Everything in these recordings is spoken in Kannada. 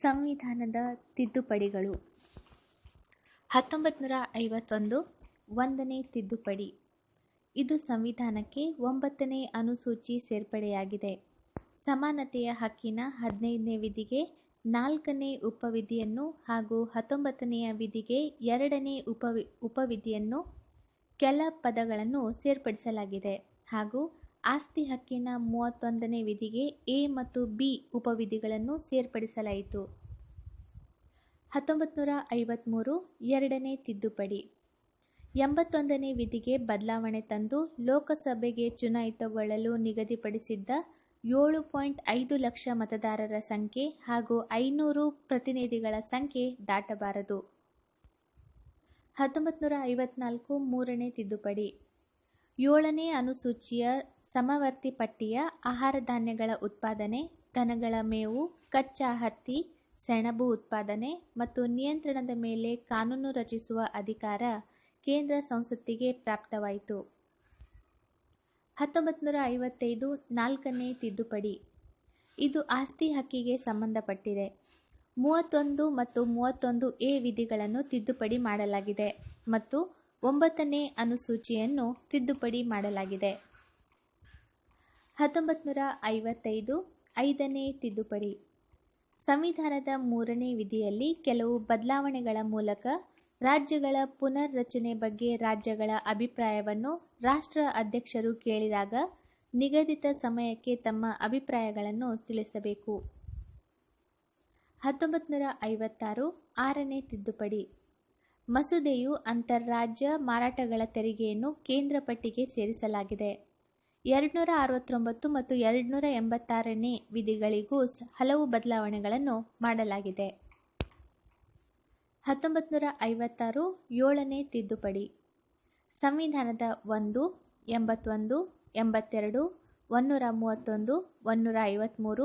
ಸಂವಿಧಾನದ ತಿದ್ದುಪಡಿಗಳು 1951 ಒಂದನೇ ತಿದ್ದುಪಡಿ. ಇದು ಸಂವಿಧಾನಕ್ಕೆ 9ನೇ ಅನುಸೂಚಿ ಸೇರ್ಪಡೆಯಾಗಿದೆ. ಸಮಾನತೆಯ ಹಕ್ಕಿನ 15ನೇ ವಿಧಿಗೆ 4ನೇ ಉಪವಿಧಿಯನ್ನು ಹಾಗೂ 19ನೇ ವಿಧಿಗೆ 2ನೇ ಉಪವಿಧಿಯನ್ನು ಕೆಲ ಪದಗಳನ್ನು ಸೇರ್ಪಡಿಸಲಾಗಿದೆ ಹಾಗೂ ಆಸ್ತಿ ಹಕ್ಕಿನ 31ನೇ ವಿಧಿಗೆ ಎ ಮತ್ತು ಬಿ ಉಪವಿಧಿಗಳನ್ನು ಸೇರ್ಪಡಿಸಲಾಯಿತು. 1953 2ನೇ ತಿದ್ದುಪಡಿ. 81ನೇ ವಿಧಿಗೆ ಬದಲಾವಣೆ ತಂದು ಲೋಕಸಭೆಗೆ ಚುನಾಯಿತಗೊಳ್ಳಲು ನಿಗದಿಪಡಿಸಿದ್ದ 7.5 ಲಕ್ಷ ಮತದಾರರ ಸಂಖ್ಯೆ ಹಾಗೂ 500 ಪ್ರತಿನಿಧಿಗಳ ಸಂಖ್ಯೆ ದಾಟಬಾರದು. 1954 3ನೇ ತಿದ್ದುಪಡಿ. 7ನೇ ಅನುಸೂಚಿಯ ಸಮವರ್ತಿ ಪಟ್ಟಿಯ ಆಹಾರ ಧಾನ್ಯಗಳ ಉತ್ಪಾದನೆ, ದನಗಳ ಮೇವು, ಕಚ್ಚಾ ಹತ್ತಿ, ಸೆಣಬು ಉತ್ಪಾದನೆ ಮತ್ತು ನಿಯಂತ್ರಣದ ಮೇಲೆ ಕಾನೂನು ರಚಿಸುವ ಅಧಿಕಾರ ಕೇಂದ್ರ ಸಂಸತ್ತಿಗೆ ಪ್ರಾಪ್ತವಾಯಿತು. 1955 4ನೇ ತಿದ್ದುಪಡಿ. ಇದು ಆಸ್ತಿ ಹಕ್ಕಿಗೆ ಸಂಬಂಧಪಟ್ಟಿದೆ. 31 ಮತ್ತು 31A ವಿಧಿಗಳನ್ನು ತಿದ್ದುಪಡಿ ಮಾಡಲಾಗಿದೆ ಮತ್ತು 9ನೇ ಅನುಸೂಚಿಯನ್ನು ತಿದ್ದುಪಡಿ ಮಾಡಲಾಗಿದೆ. 1955 5ನೇ ತಿದ್ದುಪಡಿ. ಸಂವಿಧಾನದ 3ನೇ ವಿಧಿಯಲ್ಲಿ ಕೆಲವು ಬದಲಾವಣೆಗಳ ಮೂಲಕ ರಾಜ್ಯಗಳ ಪುನರ್ ರಚನೆ ಬಗ್ಗೆ ರಾಜ್ಯಗಳ ಅಭಿಪ್ರಾಯವನ್ನು ರಾಷ್ಟ್ರ ಅಧ್ಯಕ್ಷರು ಕೇಳಿದಾಗ ನಿಗದಿತ ಸಮಯಕ್ಕೆ ತಮ್ಮ ಅಭಿಪ್ರಾಯಗಳನ್ನು ತಿಳಿಸಬೇಕು. 1956 6ನೇ ತಿದ್ದುಪಡಿ. ಮಸೂದೆಯು ಅಂತರ್ರಾಜ್ಯ ಮಾರಾಟಗಳ ತೆರಿಗೆಯನ್ನು ಕೇಂದ್ರ ಪಟ್ಟಿಗೆ ಸೇರಿಸಲಾಗಿದೆ. 269 ಮತ್ತು 286ನೇ ವಿಧಿಗಳಿಗೂ ಹಲವು ಬದಲಾವಣೆಗಳನ್ನು ಮಾಡಲಾಗಿದೆ. 1956 7ನೇ ತಿದ್ದುಪಡಿ. ಸಂವಿಧಾನದ 1, 81, 82, 131, 153,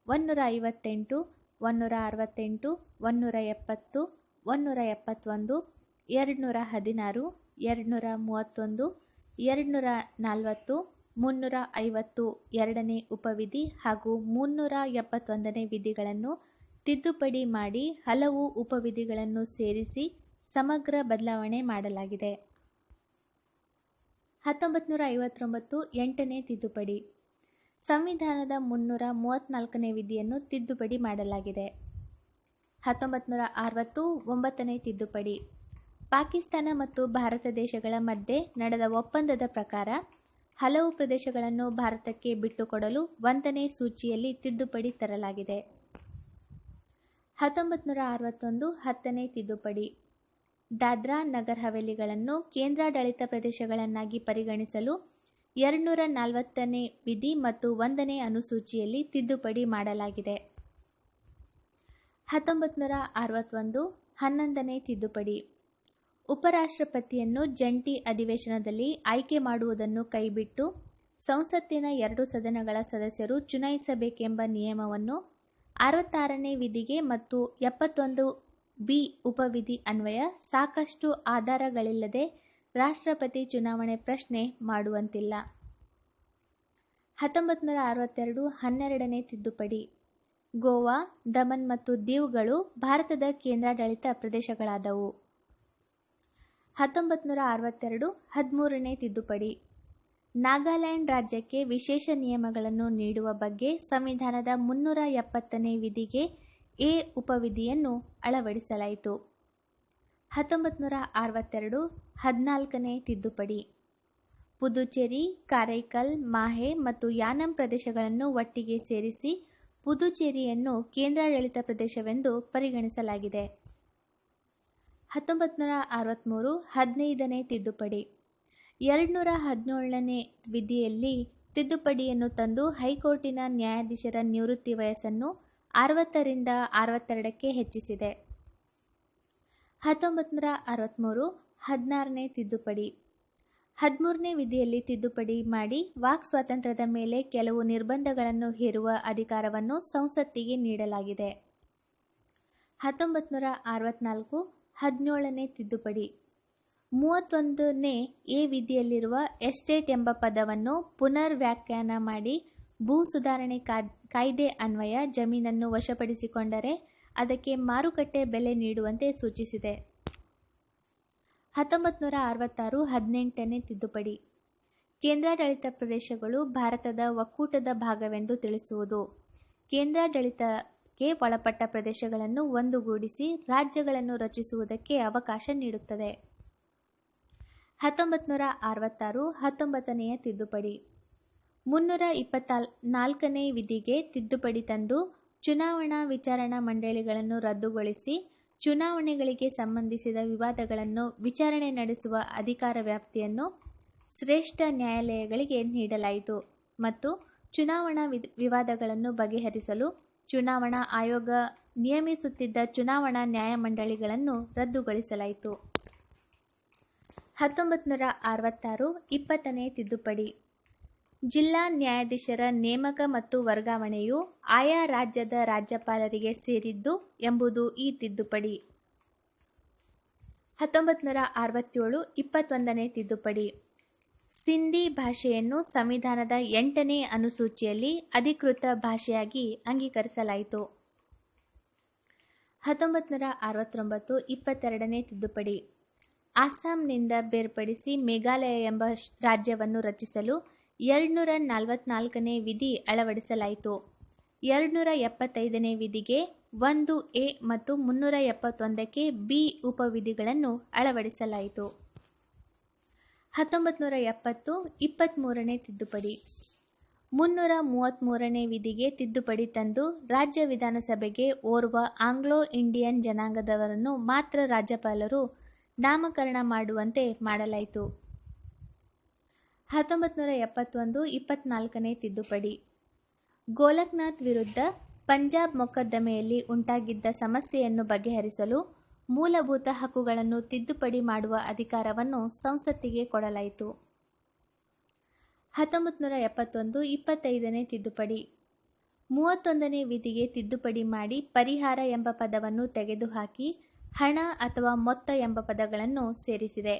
158, 168, 170, 171, 216, 231, 240, 350 2ನೇ ಉಪವಿಧಿ ಹಾಗೂ 371ನೇ ವಿಧಿಗಳನ್ನು ತಿದ್ದುಪಡಿ ಮಾಡಿ ಹಲವು ಉಪವಿಧಿಗಳನ್ನು ಸೇರಿಸಿ ಸಮಗ್ರ ಬದಲಾವಣೆ ಮಾಡಲಾಗಿದೆ. 1959 8ನೇ ತಿದ್ದುಪಡಿ. ಸಂವಿಧಾನದ 334ನೇ ವಿಧಿಯನ್ನು ತಿದ್ದುಪಡಿ ಮಾಡಲಾಗಿದೆ. 1960 9ನೇ ತಿದ್ದುಪಡಿ. ಪಾಕಿಸ್ತಾನ ಮತ್ತು ಭಾರತ ದೇಶಗಳ ಮಧ್ಯೆ ನಡೆದ ಒಪ್ಪಂದದ ಪ್ರಕಾರ ಹಲವು ಪ್ರದೇಶಗಳನ್ನು ಭಾರತಕ್ಕೆ ಬಿಟ್ಟುಕೊಡಲು 1ನೇ ಸೂಚಿಯಲ್ಲಿ ತಿದ್ದುಪಡಿ ತರಲಾಗಿದೆ. 1961 10ನೇ ತಿದ್ದುಪಡಿ. ದಾದ್ರಾ ನಗರ್ ಹವೇಲಿಗಳನ್ನು ಕೇಂದ್ರಾಡಳಿತ ಪ್ರದೇಶಗಳನ್ನಾಗಿ ಪರಿಗಣಿಸಲು 240ನೇ ವಿಧಿ ಮತ್ತು 1ನೇ ಅನುಸೂಚಿಯಲ್ಲಿ ತಿದ್ದುಪಡಿ ಮಾಡಲಾಗಿದೆ. 1961 11ನೇ ತಿದ್ದುಪಡಿ. ಉಪರಾಷ್ಟ್ರಪತಿಯನ್ನು ಜಂಟಿ ಅಧಿವೇಶನದಲ್ಲಿ ಆಯ್ಕೆ ಮಾಡುವುದನ್ನು ಕೈಬಿಟ್ಟು ಸಂಸತ್ತಿನ 2 ಸದನಗಳ ಸದಸ್ಯರು ಚುನಾಯಿಸಬೇಕೆಂಬ ನಿಯಮವನ್ನು 66ನೇ ವಿಧಿಗೆ ಮತ್ತು 71B ಉಪವಿಧಿ ಅನ್ವಯ ಸಾಕಷ್ಟು ಆಧಾರಗಳಿಲ್ಲದೆ ರಾಷ್ಟ್ರಪತಿ ಚುನಾವಣೆ ಪ್ರಶ್ನೆ ಮಾಡುವಂತಿಲ್ಲ. 1962 12ನೇ ತಿದ್ದುಪಡಿ. ಗೋವಾ, ದಮನ್ ಮತ್ತು ದೀವ್ಗಳು ಭಾರತದ ಕೇಂದ್ರಾಡಳಿತ ಪ್ರದೇಶಗಳಾದವು. 1962 13ನೇ ತಿದ್ದುಪಡಿ. ನಾಗಾಲ್ಯಾಂಡ್ ರಾಜ್ಯಕ್ಕೆ ವಿಶೇಷ ನಿಯಮಗಳನ್ನು ನೀಡುವ ಬಗ್ಗೆ ಸಂವಿಧಾನದ 370ನೇ ವಿಧಿಗೆ ಎ ಉಪವಿಧಿಯನ್ನು ಅಳವಡಿಸಲಾಯಿತು. 1962 14ನೇ ತಿದ್ದುಪಡಿ. ಪುದುಚೇರಿ, ಕಾರೈಕಲ್, ಮಾಹೆ ಮತ್ತು ಯಾನಂ ಪ್ರದೇಶಗಳನ್ನು ಒಟ್ಟಿಗೆ ಸೇರಿಸಿ ಪುದುಚೇರಿಯನ್ನು ಕೇಂದ್ರಾಡಳಿತ ಪ್ರದೇಶವೆಂದು ಪರಿಗಣಿಸಲಾಗಿದೆ. 1963 15ನೇ ತಿದ್ದುಪಡಿ. 217ನೇ ವಿಧಿಯಲ್ಲಿ ತಿದ್ದುಪಡಿಯನ್ನು ತಂದು ಹೈಕೋರ್ಟಿನ ನ್ಯಾಯಾಧೀಶರ ನಿವೃತ್ತಿ ವಯಸ್ಸನ್ನು 60ರಿಂದ 62ಕ್ಕೆ ಹೆಚ್ಚಿಸಿದೆ. 1963 16ನೇ ತಿದ್ದುಪಡಿ. 13ನೇ ವಿಧಿಯಲ್ಲಿ ತಿದ್ದುಪಡಿ ಮಾಡಿ ವಾಕ್ ಸ್ವಾತಂತ್ರ್ಯದ ಮೇಲೆ ಕೆಲವು ನಿರ್ಬಂಧಗಳನ್ನು ಹೇರುವ ಅಧಿಕಾರವನ್ನು ಸಂಸತ್ತಿಗೆ ನೀಡಲಾಗಿದೆ. 1964 17ನೇ ತಿದ್ದುಪಡಿ. 31ನೇ ಎ ವಿಧಿಯಲ್ಲಿರುವ ಎಸ್ಟೇಟ್ ಎಂಬ ಪದವನ್ನು ಪುನರ್ ವ್ಯಾಖ್ಯಾನ ಮಾಡಿ ಭೂ ಸುಧಾರಣೆ ಕಾಯ್ದೆ ಅನ್ವಯ ಜಮೀನನ್ನು ವಶಪಡಿಸಿಕೊಂಡರೆ ಅದಕ್ಕೆ ಮಾರುಕಟ್ಟೆ ಬೆಲೆ ನೀಡುವಂತೆ ಸೂಚಿಸಿದೆ. 1966 18ನೇ ತಿದ್ದುಪಡಿ. ಕೇಂದ್ರಾಡಳಿತ ಪ್ರದೇಶಗಳು ಭಾರತದ ಒಕ್ಕೂಟದ ಭಾಗವೆಂದು ತಿಳಿಸುವುದು. ಕೇಂದ್ರಾಡಳಿತಕ್ಕೆ ಒಳಪಟ್ಟ ಪ್ರದೇಶಗಳನ್ನು ಒಂದುಗೂಡಿಸಿ ರಾಜ್ಯಗಳನ್ನು ರಚಿಸುವುದಕ್ಕೆ ಅವಕಾಶ ನೀಡುತ್ತದೆ. 1966 19ನೇ ತಿದ್ದುಪಡಿ. 324ನೇ ವಿಧಿಗೆ ತಿದ್ದುಪಡಿ ತಂದು ಚುನಾವಣಾ ವಿಚಾರಣಾ ಮಂಡಳಿಗಳನ್ನು ರದ್ದುಗೊಳಿಸಿ ಚುನಾವಣೆಗಳಿಗೆ ಸಂಬಂಧಿಸಿದ ವಿವಾದಗಳನ್ನು ವಿಚಾರಣೆ ನಡೆಸುವ ಅಧಿಕಾರ ವ್ಯಾಪ್ತಿಯನ್ನು ಶ್ರೇಷ್ಠ ನ್ಯಾಯಾಲಯಗಳಿಗೆ ನೀಡಲಾಯಿತು ಮತ್ತು ಚುನಾವಣಾ ವಿವಾದಗಳನ್ನು ಬಗೆಹರಿಸಲು ಚುನಾವಣಾ ಆಯೋಗ ನೇಮಿಸುತ್ತಿದ್ದ ಚುನಾವಣಾ ನ್ಯಾಯಮಂಡಳಿಗಳನ್ನು ರದ್ದುಗೊಳಿಸಲಾಯಿತು. 1966 20ನೇ ತಿದ್ದುಪಡಿ. ಜಿಲ್ಲಾ ನ್ಯಾಯಾಧೀಶರ ನೇಮಕ ಮತ್ತು ವರ್ಗಾವಣೆಯು ಆಯಾ ರಾಜ್ಯದ ರಾಜ್ಯಪಾಲರಿಗೆ ಸೇರಿದ್ದು ಎಂಬುದು ಈ ತಿದ್ದುಪಡಿ. 1967 21ನೇ ತಿದ್ದುಪಡಿ. ಸಿಂಧಿ ಭಾಷೆಯನ್ನು ಸಂವಿಧಾನದ 8ನೇ ಅನುಸೂಚಿಯಲ್ಲಿ ಅಧಿಕೃತ ಭಾಷೆಯಾಗಿ ಅಂಗೀಕರಿಸಲಾಯಿತು. 1969 22ನೇ ತಿದ್ದುಪಡಿ. ಅಸ್ಸಾಂನಿಂದ ಬೇರ್ಪಡಿಸಿ ಮೇಘಾಲಯ ಎಂಬ ರಾಜ್ಯವನ್ನು ರಚಿಸಲು 244ನೇ ವಿಧಿ ಅಳವಡಿಸಲಾಯಿತು. 275ನೇ ವಿಧಿಗೆ 1A ಮತ್ತು 371ಕ್ಕೆ B ಉಪವಿಧಿಗಳನ್ನು ಅಳವಡಿಸಲಾಯಿತು. 1970 23ನೇ ತಿದ್ದುಪಡಿ. 333ನೇ ವಿಧಿಗೆ ತಿದ್ದುಪಡಿ ತಂದು ರಾಜ್ಯ ವಿಧಾನಸಭೆಗೆ ಓರ್ವ ಆಂಗ್ಲೋ ಇಂಡಿಯನ್ ಜನಾಂಗದವರನ್ನು ಮಾತ್ರ ರಾಜ್ಯಪಾಲರು ನಾಮಕರಣ ಮಾಡುವಂತೆ ಮಾಡಲಾಯಿತು. 1971 24ನೇ ತಿದ್ದುಪಡಿ. ಗೋಲಕ್ನಾಥ್ ವಿರುದ್ಧ ಪಂಜಾಬ್ ಮೊಕದ್ದಮೆಯಲ್ಲಿ ಉಂಟಾಗಿದ್ದ ಸಮಸ್ಯೆಯನ್ನು ಬಗೆಹರಿಸಲು ಮೂಲಭೂತ ಹಕ್ಕುಗಳನ್ನು ತಿದ್ದುಪಡಿ ಮಾಡುವ ಅಧಿಕಾರವನ್ನು ಸಂಸತ್ತಿಗೆ ಕೊಡಲಾಯಿತು. 1971 25ನೇ ತಿದ್ದುಪಡಿ. 31ನೇ ವಿಧಿಗೆ ತಿದ್ದುಪಡಿ ಮಾಡಿ ಪರಿಹಾರ ಎಂಬ ಪದವನ್ನು ತೆಗೆದುಹಾಕಿ ಹಣ ಅಥವಾ ಮೊತ್ತ ಎಂಬ ಪದಗಳನ್ನು ಸೇರಿಸಿದೆ.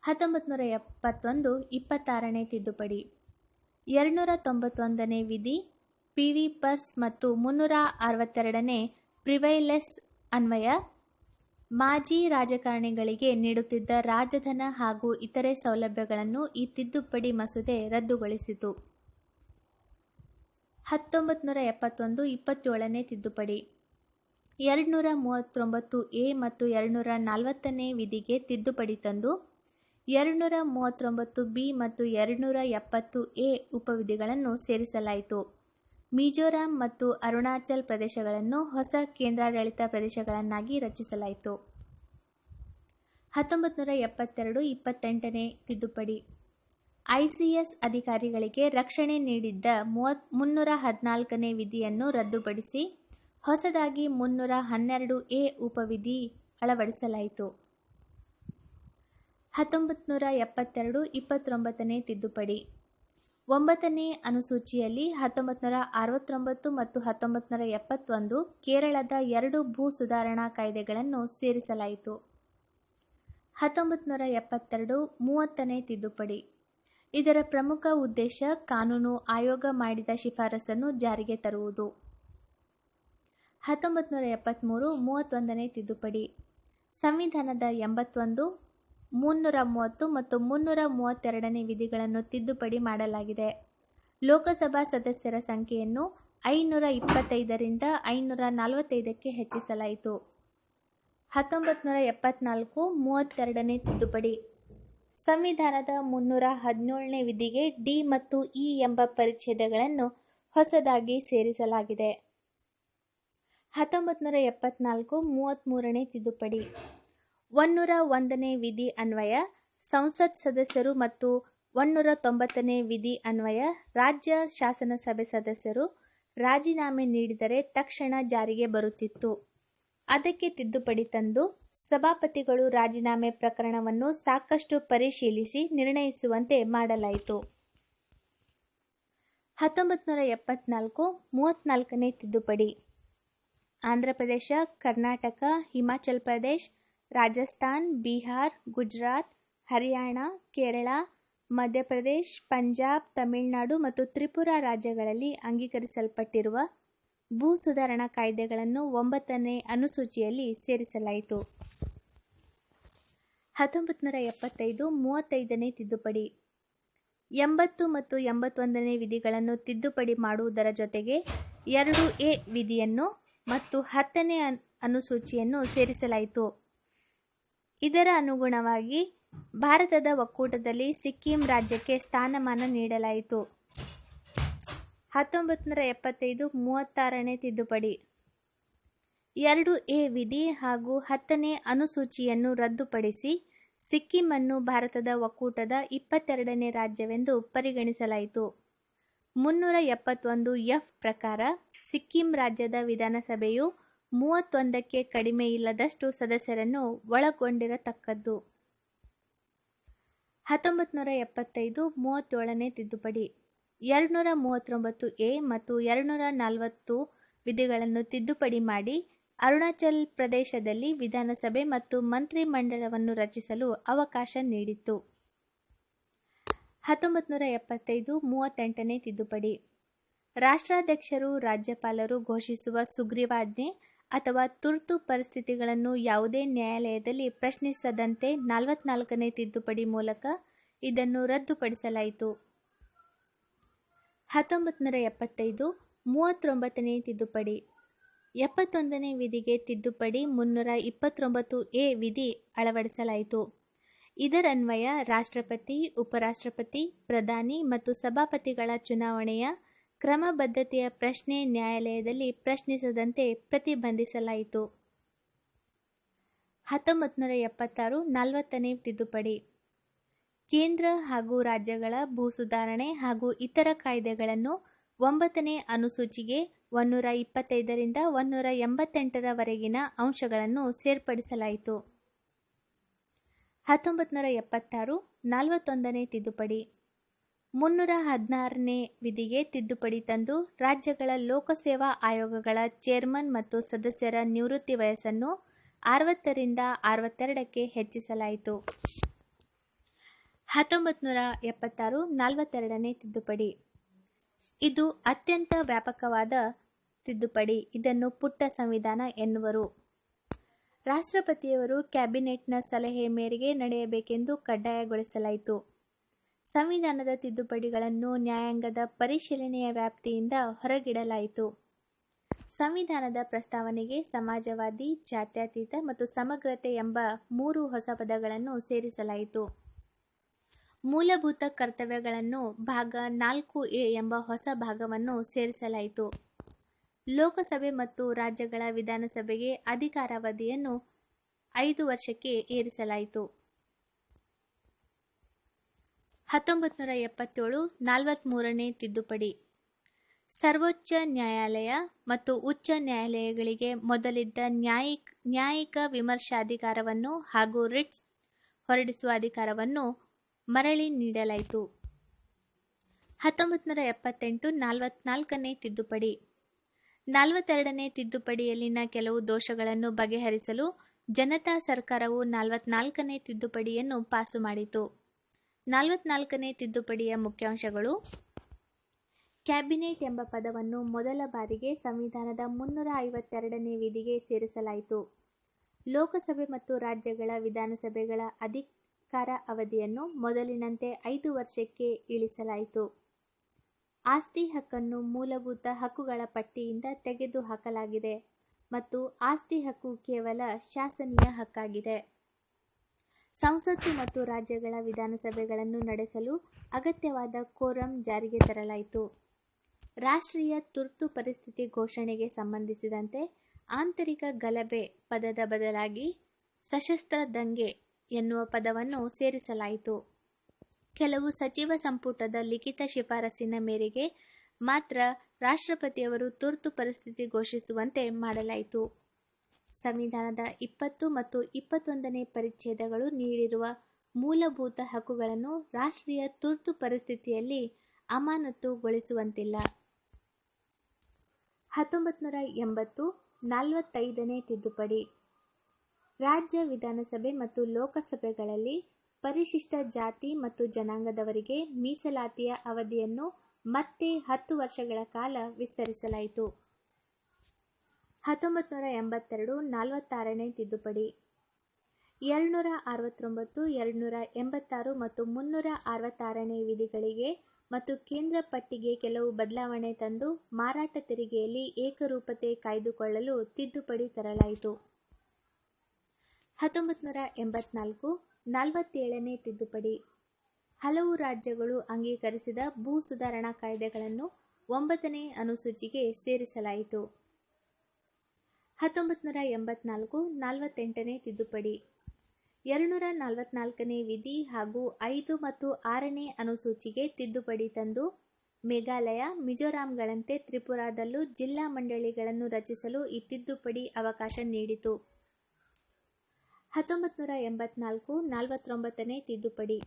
1971 26ನೇ ತಿದ್ದುಪಡಿ. 291ನೇ ವಿಧಿ ಪಿವಿ ಪರ್ಸ್ ಮತ್ತು 362ನೇ ಪ್ರಿವೈಲೆಸ್ ಅನ್ವಯ ಮಾಜಿ ರಾಜಕಾರಣಿಗಳಿಗೆ ನೀಡುತ್ತಿದ್ದ ರಾಜಧನ ಹಾಗೂ ಇತರೆ ಸೌಲಭ್ಯಗಳನ್ನು ಈ ತಿದ್ದುಪಡಿ ಮಸೂದೆ ರದ್ದುಗೊಳಿಸಿತು. 1971 27ನೇ ತಿದ್ದುಪಡಿ. 239A ಮತ್ತು 240ನೇ ವಿಧಿಗೆ ತಿದ್ದುಪಡಿ ತಂದು 239B ಮತ್ತು 270A ಉಪವಿಧಿಗಳನ್ನು ಸೇರಿಸಲಾಯಿತು. ಮಿಜೋರಾಂ ಮತ್ತು ಅರುಣಾಚಲ್ ಪ್ರದೇಶಗಳನ್ನು ಹೊಸ ಕೇಂದ್ರಾಡಳಿತ ಪ್ರದೇಶಗಳನ್ನಾಗಿ ರಚಿಸಲಾಯಿತು. 1972 28ನೇ ತಿದ್ದುಪಡಿ. ಐಸಿಎಸ್ ಅಧಿಕಾರಿಗಳಿಗೆ ರಕ್ಷಣೆ ನೀಡಿದ್ದ 314ನೇ ವಿಧಿಯನ್ನು ರದ್ದುಪಡಿಸಿ ಹೊಸದಾಗಿ 312A ಉಪವಿಧಿ ಅಳವಡಿಸಲಾಯಿತು. 1972 29ನೇ ತಿದ್ದುಪಡಿ. 9ನೇ ಅನುಸೂಚಿಯಲ್ಲಿ 1969 ಮತ್ತು 1971 ಕೇರಳದ 2 ಭೂ ಸುಧಾರಣಾ ಕಾಯ್ದೆಗಳನ್ನು ಸೇರಿಸಲಾಯಿತು. 1972 30ನೇ ತಿದ್ದುಪಡಿ. ಇದರ ಪ್ರಮುಖ ಉದ್ದೇಶ ಕಾನೂನು ಆಯೋಗ ಮಾಡಿದ ಶಿಫಾರಸನ್ನು ಜಾರಿಗೆ ತರುವುದು. 1973 31ನೇ ತಿದ್ದುಪಡಿ. ಸಂವಿಧಾನದ 81, 330 ಮತ್ತು 332ನೇ ವಿಧಿಗಳನ್ನು ತಿದ್ದುಪಡಿ ಮಾಡಲಾಗಿದೆ. ಲೋಕಸಭಾ ಸದಸ್ಯರ ಸಂಖ್ಯೆಯನ್ನು 525ರಿಂದ 545ಕ್ಕೆ ಹೆಚ್ಚಿಸಲಾಯಿತು. 1974 32ನೇ ತಿದ್ದುಪಡಿ. ಸಂವಿಧಾನದ 317ನೇ ವಿಧಿಗೆ ಡಿ ಮತ್ತು ಇ ಎಂಬ ಪರಿಚ್ಛೇದಗಳನ್ನು ಹೊಸದಾಗಿ ಸೇರಿಸಲಾಗಿದೆ. 1974 33ನೇ ತಿದ್ದುಪಡಿ. 101ನೇ ವಿಧಿ ಅನ್ವಯ ಸಂಸತ್ ಸದಸ್ಯರು ಮತ್ತು 190ನೇ ವಿಧಿ ಅನ್ವಯ ರಾಜ್ಯ ಶಾಸನಸಭೆ ಸದಸ್ಯರು ರಾಜೀನಾಮೆ ನೀಡಿದರೆ ತಕ್ಷಣ ಜಾರಿಗೆ ಬರುತ್ತಿತ್ತು. ಅದಕ್ಕೆ ತಿದ್ದುಪಡಿ ತಂದು ಸಭಾಪತಿಗಳು ರಾಜೀನಾಮೆ ಪ್ರಕರಣವನ್ನು ಸಾಕಷ್ಟು ಪರಿಶೀಲಿಸಿ ನಿರ್ಣಯಿಸುವಂತೆ ಮಾಡಲಾಯಿತು. 1974 34ನೇ ತಿದ್ದುಪಡಿ. ಆಂಧ್ರಪ್ರದೇಶ, ಕರ್ನಾಟಕ, ಹಿಮಾಚಲ ಪ್ರದೇಶ, ರಾಜಸ್ಥಾನ್, ಬಿಹಾರ್, ಗುಜರಾತ್, ಹರಿಯಾಣ, ಕೇರಳ, ಮಧ್ಯಪ್ರದೇಶ, ಪಂಜಾಬ್, ತಮಿಳುನಾಡು ಮತ್ತು ತ್ರಿಪುರಾ ರಾಜ್ಯಗಳಲ್ಲಿ ಅಂಗೀಕರಿಸಲ್ಪಟ್ಟಿರುವ ಭೂ ಸುಧಾರಣಾ ಕಾಯ್ದೆಗಳನ್ನು 9ನೇ ಅನುಸೂಚಿಯಲ್ಲಿ ಸೇರಿಸಲಾಯಿತು. 1975 35ನೇ ತಿದ್ದುಪಡಿ. 80 ಮತ್ತು 81ನೇ ವಿಧಿಗಳನ್ನು ತಿದ್ದುಪಡಿ ಮಾಡುವುದರ ಜೊತೆಗೆ 2A ವಿಧಿಯನ್ನು ಮತ್ತು 10ನೇ ಅನುಸೂಚಿಯನ್ನು ಸೇರಿಸಲಾಯಿತು. ಇದರ ಅನುಗುಣವಾಗಿ ಭಾರತದ ಒಕ್ಕೂಟದಲ್ಲಿ ಸಿಕ್ಕಿಂ ರಾಜ್ಯಕ್ಕೆ ಸ್ಥಾನಮಾನ ನೀಡಲಾಯಿತು. 1975 36ನೇ ತಿದ್ದುಪಡಿ. 2A ವಿಧಿ ಹಾಗೂ 10ನೇ ಅನುಸೂಚಿಯನ್ನು ರದ್ದುಪಡಿಸಿ ಸಿಕ್ಕಿಂನ್ನು ಭಾರತದ ಒಕ್ಕೂಟದ 22ನೇ ರಾಜ್ಯವೆಂದು ಪರಿಗಣಿಸಲಾಯಿತು. 371F ಪ್ರಕಾರ ಸಿಕ್ಕಿಂ ರಾಜ್ಯದ ವಿಧಾನಸಭೆಯು 31ಕ್ಕೆ ಕಡಿಮೆ ಇಲ್ಲದಷ್ಟು ಸದಸ್ಯರನ್ನು ಒಳಗೊಂಡಿರತಕ್ಕದ್ದು. 1975 37ನೇ ತಿದ್ದುಪಡಿ. 239A ಮತ್ತು 240 ವಿಧಿಗಳನ್ನು ತಿದ್ದುಪಡಿ ಮಾಡಿ ಅರುಣಾಚಲ್ ಪ್ರದೇಶದಲ್ಲಿ ವಿಧಾನಸಭೆ ಮತ್ತು ಮಂತ್ರಿಮಂಡಲವನ್ನು ರಚಿಸಲು ಅವಕಾಶ ನೀಡಿತು. 1975 38ನೇ ತಿದ್ದುಪಡಿ. ರಾಷ್ಟ್ರಾಧ್ಯಕ್ಷರು ರಾಜ್ಯಪಾಲರು ಘೋಷಿಸುವ ಸುಗ್ರೀವಾಜ್ಞೆ ಅಥವಾ ತುರ್ತು ಪರಿಸ್ಥಿತಿಗಳನ್ನು ಯಾವುದೇ ನ್ಯಾಯಾಲಯದಲ್ಲಿ ಪ್ರಶ್ನಿಸದಂತೆ 44ನೇ ತಿದ್ದುಪಡಿ ಮೂಲಕ ಇದನ್ನು ರದ್ದುಪಡಿಸಲಾಯಿತು. 1975 39ನೇ ತಿದ್ದುಪಡಿ. 71ನೇ ವಿಧಿಗೆ ತಿದ್ದುಪಡಿ 329A ವಿಧಿ ಅಳವಡಿಸಲಾಯಿತು. ಇದರನ್ವಯ ರಾಷ್ಟ್ರಪತಿ, ಉಪರಾಷ್ಟ್ರಪತಿ, ಪ್ರಧಾನಿ ಮತ್ತು ಸಭಾಪತಿಗಳ ಚುನಾವಣೆಯ ಕ್ರಮಬದ್ಧತೆಯ ಪ್ರಶ್ನೆ ನ್ಯಾಯಾಲಯದಲ್ಲಿ ಪ್ರಶ್ನಿಸದಂತೆ ಪ್ರತಿಬಂಧಿಸಲಾಯಿತು. 1976 40ನೇ ತಿದ್ದುಪಡಿ. ಕೇಂದ್ರ ಹಾಗೂ ರಾಜ್ಯಗಳ ಭೂ ಸುಧಾರಣೆ ಹಾಗೂ ಇತರ ಕಾಯ್ದೆಗಳನ್ನು 9ನೇ ಅನುಸೂಚಿಗೆ 125ರಿಂದ 188ರವರೆಗಿನ ಅಂಶಗಳನ್ನು ಸೇರ್ಪಡಿಸಲಾಯಿತು. 1976 41ನೇ ತಿದ್ದುಪಡಿ. 316ನೇ ವಿಧಿಗೆ ತಿದ್ದುಪಡಿ ತಂದು ರಾಜ್ಯಗಳ ಲೋಕಸೇವಾ ಆಯೋಗಗಳ ಚೇರ್ಮನ್ ಮತ್ತು ಸದಸ್ಯರ ನಿವೃತ್ತಿ ವಯಸ್ಸನ್ನು 60ರಿಂದ 62ಕ್ಕೆ ಹೆಚ್ಚಿಸಲಾಯಿತು. 1976 42ನೇ ತಿದ್ದುಪಡಿ. ಇದು ಅತ್ಯಂತ ವ್ಯಾಪಕವಾದ ತಿದ್ದುಪಡಿ. ಇದನ್ನು ಪುಟ್ಟ ಸಂವಿಧಾನ ಎನ್ನುವರು. ರಾಷ್ಟ್ರಪತಿಯವರು ಕ್ಯಾಬಿನೆಟ್ನ ಸಲಹೆ ಮೇರೆಗೆ ನಡೆಯಬೇಕೆಂದು ಕಡ್ಡಾಯಗೊಳಿಸಲಾಯಿತು. ಸಂವಿಧಾನದ ತಿದ್ದುಪಡಿಗಳನ್ನು ನ್ಯಾಯಾಂಗದ ಪರಿಶೀಲನೆಯ ವ್ಯಾಪ್ತಿಯಿಂದ ಹೊರಗಿಡಲಾಯಿತು. ಸಂವಿಧಾನದ ಪ್ರಸ್ತಾವನೆಗೆ ಸಮಾಜವಾದಿ, ಜಾತ್ಯತೀತ ಮತ್ತು ಸಮಗ್ರತೆ ಎಂಬ 3 ಹೊಸ ಪದಗಳನ್ನು ಸೇರಿಸಲಾಯಿತು. ಮೂಲಭೂತ ಕರ್ತವ್ಯಗಳನ್ನು ಭಾಗ 4A ಎಂಬ ಹೊಸ ಭಾಗವನ್ನು ಸೇರಿಸಲಾಯಿತು. ಲೋಕಸಭೆ ಮತ್ತು ರಾಜ್ಯಗಳ ವಿಧಾನಸಭೆಗೆ ಅಧಿಕಾರಾವಧಿಯನ್ನು 5 ವರ್ಷಕ್ಕೆ ಏರಿಸಲಾಯಿತು. 1977 43ನೇ ತಿದ್ದುಪಡಿ. ಸರ್ವೋಚ್ಚ ನ್ಯಾಯಾಲಯ ಮತ್ತು ಉಚ್ಚ ನ್ಯಾಯಾಲಯಗಳಿಗೆ ಮೊದಲಿದ್ದ ನ್ಯಾಯಿಕ ವಿಮರ್ಶಾಧಿಕಾರವನ್ನು ಹಾಗೂ ರಿಟ್ಸ್ ಹೊರಡಿಸುವ ಅಧಿಕಾರವನ್ನು ಮರಳಿ ನೀಡಲಾಯಿತು. 1978 44ನೇ ತಿದ್ದುಪಡಿ. 42ನೇ ತಿದ್ದುಪಡಿಯಲ್ಲಿನ ಕೆಲವು ದೋಷಗಳನ್ನು ಬಗೆಹರಿಸಲು ಜನತಾ ಸರ್ಕಾರವು 44ನೇ ತಿದ್ದುಪಡಿಯನ್ನು ಪಾಸು ಮಾಡಿತು. 44ನೇ ತಿದ್ದುಪಡಿಯ ಮುಖ್ಯಾಂಶಗಳು: ಕ್ಯಾಬಿನೆಟ್ ಎಂಬ ಪದವನ್ನು ಮೊದಲ ಬಾರಿಗೆ ಸಂವಿಧಾನದ 352ನೇ ವಿಧಿಗೆ ಸೇರಿಸಲಾಯಿತು. ಲೋಕಸಭೆ ಮತ್ತು ರಾಜ್ಯಗಳ ವಿಧಾನಸಭೆಗಳ ಅಧಿಕಾರ ಅವಧಿಯನ್ನು ಮೊದಲಿನಂತೆ 5 ವರ್ಷಕ್ಕೆ ಇಳಿಸಲಾಯಿತು. ಆಸ್ತಿ ಹಕ್ಕನ್ನು ಮೂಲಭೂತ ಹಕ್ಕುಗಳ ಪಟ್ಟಿಯಿಂದ ತೆಗೆದುಹಾಕಲಾಗಿದೆ ಮತ್ತು ಆಸ್ತಿ ಹಕ್ಕು ಕೇವಲ ಶಾಸನೀಯ ಹಕ್ಕಾಗಿದೆ. ಸಂಸತ್ತು ಮತ್ತು ರಾಜ್ಯಗಳ ವಿಧಾನಸಭೆಗಳನ್ನು ನಡೆಸಲು ಅಗತ್ಯವಾದ ಕೋರಂ ಜಾರಿಗೆ ತರಲಾಯಿತು. ರಾಷ್ಟ್ರೀಯ ತುರ್ತು ಪರಿಸ್ಥಿತಿ ಘೋಷಣೆಗೆ ಸಂಬಂಧಿಸಿದಂತೆ ಆಂತರಿಕ ಗಲಭೆ ಪದದ ಬದಲಾಗಿ ಸಶಸ್ತ್ರ ದಂಗೆ ಎನ್ನುವ ಪದವನ್ನು ಸೇರಿಸಲಾಯಿತು. ಕೆಲವು ಸಚಿವ ಸಂಪುಟದ ಲಿಖಿತ ಶಿಫಾರಸಿನ ಮೇರೆಗೆ ಮಾತ್ರ ರಾಷ್ಟ್ರಪತಿಯವರು ತುರ್ತು ಪರಿಸ್ಥಿತಿ ಘೋಷಿಸುವಂತೆ ಮಾಡಲಾಯಿತು. ಸಂವಿಧಾನದ 20 ಮತ್ತು 21ನೇ ಪರಿಚ್ಛೇದಗಳು ನೀಡಿರುವ ಮೂಲಭೂತ ಹಕ್ಕುಗಳನ್ನು ರಾಷ್ಟ್ರೀಯ ತುರ್ತು ಪರಿಸ್ಥಿತಿಯಲ್ಲಿ ಅಮಾನತುಗೊಳಿಸುವಂತಿಲ್ಲ. 1980 45ನೇ ತಿದ್ದುಪಡಿ. ರಾಜ್ಯ ವಿಧಾನಸಭೆ ಮತ್ತು ಲೋಕಸಭೆಗಳಲ್ಲಿ ಪರಿಶಿಷ್ಟ ಜಾತಿ ಮತ್ತು ಜನಾಂಗದವರಿಗೆ ಮೀಸಲಾತಿಯ ಅವಧಿಯನ್ನು ಮತ್ತೆ 10 ವರ್ಷಗಳ ಕಾಲ ವಿಸ್ತರಿಸಲಾಯಿತು. 1982 46ನೇ ತಿದ್ದುಪಡಿ. 269, 286 ಮತ್ತು 366ನೇ ವಿಧಿಗಳಿಗೆ ಮತ್ತು ಕೇಂದ್ರ ಪಟ್ಟಿಗೆ ಕೆಲವು ಬದಲಾವಣೆ ತಂದು ಮಾರಾಟ ತೆರಿಗೆಯಲ್ಲಿ ಏಕರೂಪತೆ ಕಾಯ್ದುಕೊಳ್ಳಲು ತಿದ್ದುಪಡಿ ತರಲಾಯಿತು. 1984 47ನೇ ತಿದ್ದುಪಡಿ. ಹಲವು ರಾಜ್ಯಗಳು ಅಂಗೀಕರಿಸಿದ ಭೂ ಸುಧಾರಣಾ ಕಾಯ್ದೆಗಳನ್ನು 9ನೇ ಅನುಸೂಚಿಗೆ ಸೇರಿಸಲಾಯಿತು. 1984 48ನೇ ತಿದ್ದುಪಡಿ. 244ನೇ ವಿಧಿ ಹಾಗೂ 5 ಮತ್ತು 6ನೇ ಅನುಸೂಚಿಗೆ ತಿದ್ದುಪಡಿ ತಂದು ಮೇಘಾಲಯ, ಮಿಜೋರಾಂಗಳಂತೆ ತ್ರಿಪುರಾದಲ್ಲೂ ಜಿಲ್ಲಾ ಮಂಡಳಿಗಳನ್ನು ರಚಿಸಲು ಈ ತಿದ್ದುಪಡಿ ಅವಕಾಶ ನೀಡಿತು. 1984 49ನೇ ತಿದ್ದುಪಡಿ.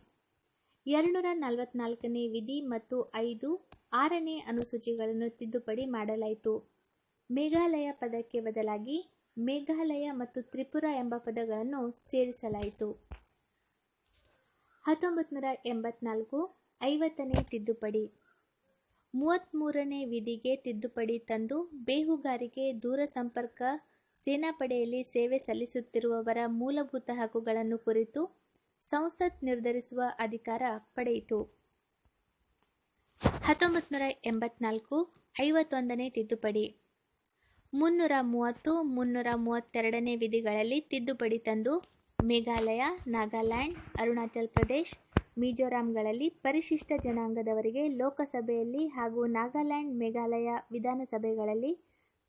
244ನೇ ವಿಧಿ ಮತ್ತು 5, 6ನೇ ಅನುಸೂಚಿಗಳನ್ನು ತಿದ್ದುಪಡಿ ಮಾಡಲಾಯಿತು. ಮೇಘಾಲಯ ಪದಕ್ಕೆ ಬದಲಾಗಿ ಮೇಘಾಲಯ ಮತ್ತು ತ್ರಿಪುರಾ ಎಂಬ ಪದಗಳನ್ನು ಸೇರಿಸಲಾಯಿತು. 1984 50ನೇ ತಿದ್ದುಪಡಿ. 33ನೇ ವಿಧಿಗೆ ತಿದ್ದುಪಡಿ ತಂದು ಬೇಹುಗಾರಿಕೆ, ದೂರಸಂಪರ್ಕ, ಸೇನಾಪಡೆಯಲ್ಲಿ ಸೇವೆ ಸಲ್ಲಿಸುತ್ತಿರುವವರ ಮೂಲಭೂತ ಹಕ್ಕುಗಳನ್ನು ಕುರಿತು ಸಂಸತ್ ನಿರ್ಧರಿಸುವ ಅಧಿಕಾರ ಪಡೆಯಿತು. 1984 51ನೇ ತಿದ್ದುಪಡಿ. 330, 332ನೇ ವಿಧಿಗಳಲ್ಲಿ ತಿದ್ದುಪಡಿ ತಂದು ಮೇಘಾಲಯ, ನಾಗಾಲ್ಯಾಂಡ್, ಅರುಣಾಚಲ ಪ್ರದೇಶ, ಮಿಜೋರಾಂಗಳಲ್ಲಿ ಪರಿಶಿಷ್ಟ ಜನಾಂಗದವರಿಗೆ ಲೋಕಸಭೆಯಲ್ಲಿ ಹಾಗೂ ನಾಗಾಲ್ಯಾಂಡ್, ಮೇಘಾಲಯ ವಿಧಾನಸಭೆಗಳಲ್ಲಿ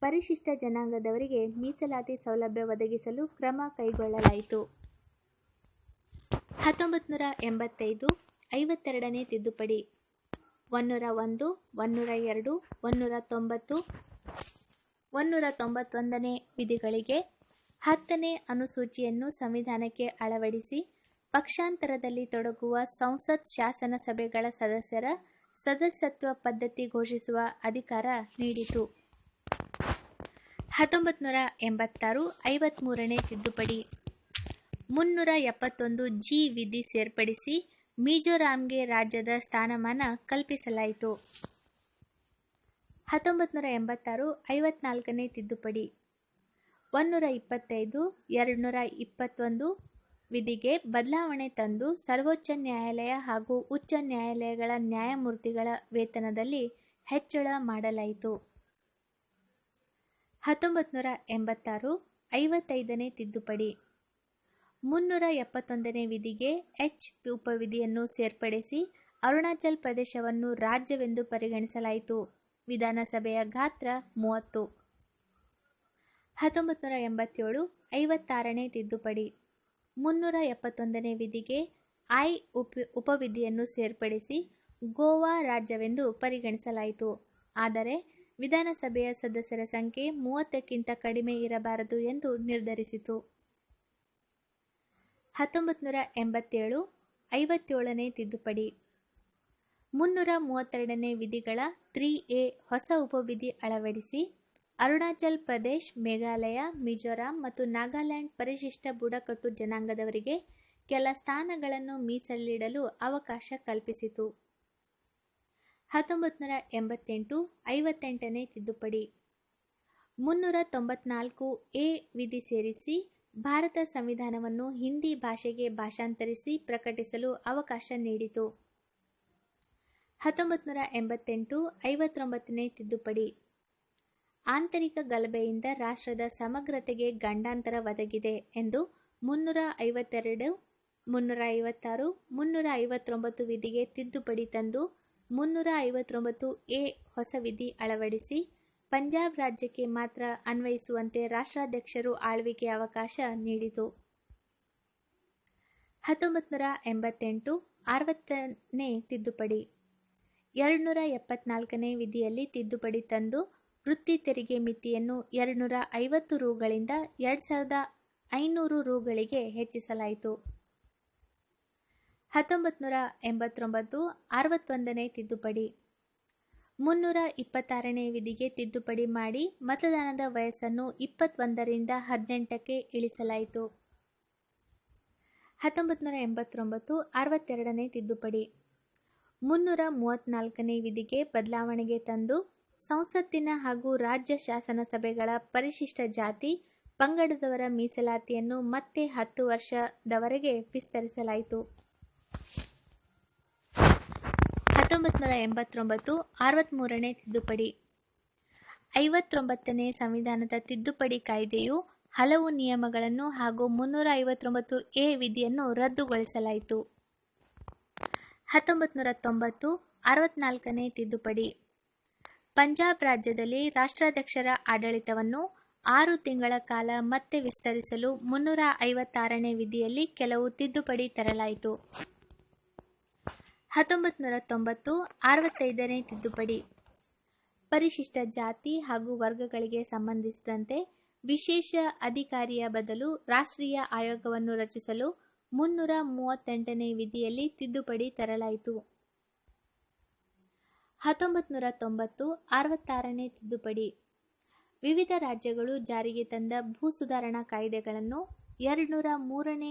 ಪರಿಶಿಷ್ಟ ಜನಾಂಗದವರಿಗೆ ಮೀಸಲಾತಿ ಸೌಲಭ್ಯ ಒದಗಿಸಲು ಕ್ರಮ ಕೈಗೊಳ್ಳಲಾಯಿತು. 1985 52ನೇ ತಿದ್ದುಪಡಿ. 101, 102, 190, 191ನೇ ವಿಧಿಗಳಿಗೆ 10ನೇ ಅನುಸೂಚಿಯನ್ನು ಸಂವಿಧಾನಕ್ಕೆ ಅಳವಡಿಸಿ ಪಕ್ಷಾಂತರದಲ್ಲಿ ತೊಡಗುವ ಸಂಸತ್ ಶಾಸನ ಸಭೆಗಳ ಸದಸ್ಯರ ಸದಸ್ಯತ್ವ ಪದ್ಧತಿ ಘೋಷಿಸುವ ಅಧಿಕಾರ ನೀಡಿತು. 1986 53ನೇ ತಿದ್ದುಪಡಿ. 371 ಜಿ ವಿಧಿ ಸೇರ್ಪಡಿಸಿ ಮಿಜೋರಾಂಗೆ ರಾಜ್ಯದ ಸ್ಥಾನಮಾನ ಕಲ್ಪಿಸಲಾಯಿತು. 1986 54ನೇ ತಿದ್ದುಪಡಿ. 125, 221 ವಿಧಿಗೆ ಬದಲಾವಣೆ ತಂದು ಸರ್ವೋಚ್ಚ ನ್ಯಾಯಾಲಯ ಹಾಗೂ ಉಚ್ಚ ನ್ಯಾಯಾಲಯಗಳ ನ್ಯಾಯಮೂರ್ತಿಗಳ ವೇತನದಲ್ಲಿ ಹೆಚ್ಚಳ ಮಾಡಲಾಯಿತು. 1986 55ನೇ ತಿದ್ದುಪಡಿ. 371ನೇ ವಿಧಿಗೆ ಎಚ್ ಉಪವಿಧಿಯನ್ನು ಸೇರ್ಪಡಿಸಿ ಅರುಣಾಚಲ ಪ್ರದೇಶವನ್ನು ರಾಜ್ಯವೆಂದು ಪರಿಗಣಿಸಲಾಯಿತು. ವಿಧಾನಸಭೆಯ ಗಾತ್ರ 30. 1987 56ನೇ ತಿದ್ದುಪಡಿ. 371ನೇ ವಿಧಿಗೆ ಐ ಉಪವಿಧಿಯನ್ನು ಸೇರ್ಪಡಿಸಿ ಗೋವಾ ರಾಜ್ಯವೆಂದು ಪರಿಗಣಿಸಲಾಯಿತು. ಆದರೆ ವಿಧಾನಸಭೆಯ ಸದಸ್ಯರ ಸಂಖ್ಯೆ 30ಕ್ಕಿಂತ ಕಡಿಮೆ ಇರಬಾರದು ಎಂದು ನಿರ್ಧರಿಸಿತು. 1987 57ನೇ ತಿದ್ದುಪಡಿ. 332ನೇ ವಿಧಿಗಳ 3A ಹೊಸ ಉಪವಿಧಿ ಅಳವಡಿಸಿ ಅರುಣಾಚಲ ಪ್ರದೇಶ, ಮೇಘಾಲಯ, ಮಿಜೋರಾಂ ಮತ್ತು ನಾಗಾಲ್ಯಾಂಡ್ ಪರಿಶಿಷ್ಟ ಬುಡಕಟ್ಟು ಜನಾಂಗದವರಿಗೆ ಕೆಲ ಸ್ಥಾನಗಳನ್ನು ಮೀಸಲಿಡಲು ಅವಕಾಶ ಕಲ್ಪಿಸಿತು. 1988 58ನೇ ತಿದ್ದುಪಡಿ. 394A ವಿಧಿ ಸೇರಿಸಿ ಭಾರತ ಸಂವಿಧಾನವನ್ನು ಹಿಂದಿ ಭಾಷೆಗೆ ಭಾಷಾಂತರಿಸಿ ಪ್ರಕಟಿಸಲು ಅವಕಾಶ ನೀಡಿತು. 1988 59ನೇ ತಿದ್ದುಪಡಿ. ಆಂತರಿಕ ಗಲಭೆಯಿಂದ ರಾಷ್ಟ್ರದ ಸಮಗ್ರತೆಗೆ ಗಂಡಾಂತರ ಒದಗಿದೆ ಎಂದು 352, 356, 359 ವಿಧಿಗೆ ತಿದ್ದುಪಡಿ ತಂದು 359A ಹೊಸ ವಿಧಿ ಅಳವಡಿಸಿ ಪಂಜಾಬ್ ರಾಜ್ಯಕ್ಕೆ ಮಾತ್ರ ಅನ್ವಯಿಸುವಂತೆ ರಾಷ್ಟ್ರಾಧ್ಯಕ್ಷರು ಆಳ್ವಿಕೆಯ ಅವಕಾಶ ನೀಡಿತು. 1988 60ನೇ ತಿದ್ದುಪಡಿ. 274ನೇ ವಿಧಿಯಲ್ಲಿ ತಿದ್ದುಪಡಿ ತಂದು ವೃತ್ತಿ ತೆರಿಗೆ ಮಿತಿಯನ್ನು 250 ರೂಗಳಿಂದ 2500 ರೂಗಳಿಗೆ ಹೆಚ್ಚಿಸಲಾಯಿತು. 1989 61ನೇ ತಿದ್ದುಪಡಿ. 326ನೇ ವಿಧಿಗೆ ತಿದ್ದುಪಡಿ ಮಾಡಿ ಮತದಾನದ ವಯಸ್ಸನ್ನು 21ರಿಂದ 18ಕ್ಕೆ ಇಳಿಸಲಾಯಿತು. 1989 62ನೇ ತಿದ್ದುಪಡಿ. 334ನೇ ವಿಧಿಗೆ ಬದಲಾವಣೆಗೆ ತಂದು ಸಂಸತ್ತಿನ ಹಾಗೂ ರಾಜ್ಯ ಶಾಸನ ಸಭೆಗಳ ಪರಿಶಿಷ್ಟ ಜಾತಿ ಪಂಗಡದವರ ಮೀಸಲಾತಿಯನ್ನು ಮತ್ತೆ 10 ವರ್ಷದವರೆಗೆ ವಿಸ್ತರಿಸಲಾಯಿತು. 1989 63ನೇ ತಿದ್ದುಪಡಿ. 59ನೇ ಸಂವಿಧಾನದ ತಿದ್ದುಪಡಿ ಕಾಯ್ದೆಯು ಹಲವು ನಿಯಮಗಳನ್ನು ಹಾಗೂ 359 ವಿಧಿಯನ್ನು ರದ್ದುಗೊಳಿಸಲಾಯಿತು. 1990 64ನೇ ತಿದ್ದುಪಡಿ. ಪಂಜಾಬ್ ರಾಜ್ಯದಲ್ಲಿ ರಾಷ್ಟ್ರಾಧ್ಯಕ್ಷರ ಆಡಳಿತವನ್ನು 6 ತಿಂಗಳ ಕಾಲ ಮತ್ತೆ ವಿಸ್ತರಿಸಲು 356ನೇ ವಿಧಿಯಲ್ಲಿ ಕೆಲವು ತಿದ್ದುಪಡಿ ತರಲಾಯಿತು. 1990 65ನೇ ತಿದ್ದುಪಡಿ. ಪರಿಶಿಷ್ಟ ಜಾತಿ ಹಾಗೂ ವರ್ಗಗಳಿಗೆ ಸಂಬಂಧಿಸಿದಂತೆ ವಿಶೇಷ ಅಧಿಕಾರಿಯ ಬದಲು ರಾಷ್ಟ್ರೀಯ ಆಯೋಗವನ್ನು ರಚಿಸಲು 338ನೇ ವಿಧಿಯಲ್ಲಿ ತಿದ್ದುಪಡಿ ತರಲಾಯಿತು. 1990 66ನೇ ತಿದ್ದುಪಡಿ. ವಿವಿಧ ರಾಜ್ಯಗಳು ಜಾರಿಗೆ ತಂದ ಭೂ ಸುಧಾರಣಾ ಕಾಯ್ದೆಗಳನ್ನು 203ನೇ